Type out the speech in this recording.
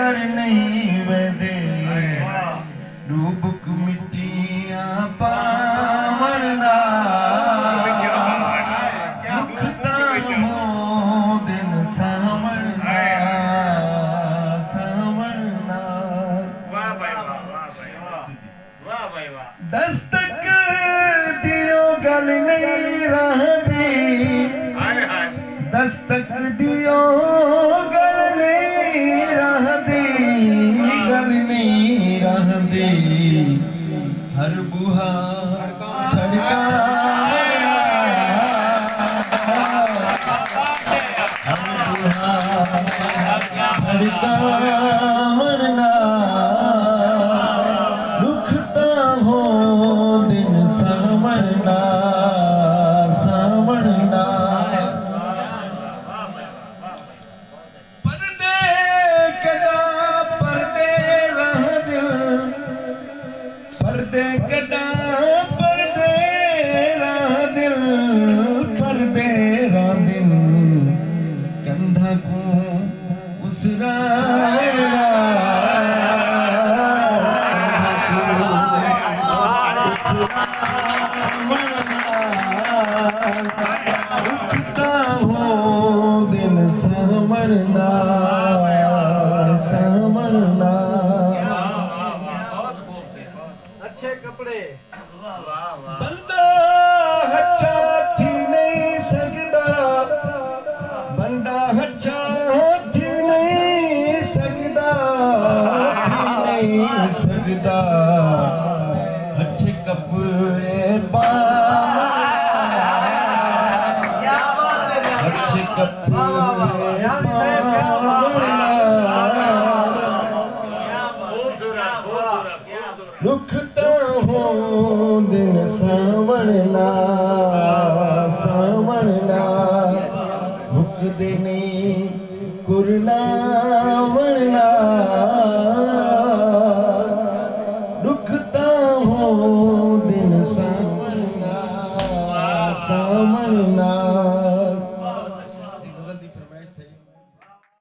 कर नहीं वदे डूबक मिट्टियां पावण ना मुखता हो दिन सावण ना सावण ना वाह भाई वाह वाह भाई वाह भाई वाह दस्तक दियो गल नहीं रहती दस्तक दियो गल नहीं रहती गल नहीं रहती हर बुहा खड़का हर बुहा खड़का मरना दुखता हो दिन सावणना सावणना पर्दे कदा पर्दे रह दिल पर्दे कदा पर्दे रह दिल पर्दे रह दिल कंधा को उसरावना उठता हो दिन सावणना सावणना अच्छे कपड़े बंदा अच्छा थी नहीं सकदा बंदा अच्छा थी नहीं सकदा थी नहीं सकदा अच्छे कपड़े अच्छे कपड़े दुखता हो दिन सावणना सावणना मुक देने कुरलावण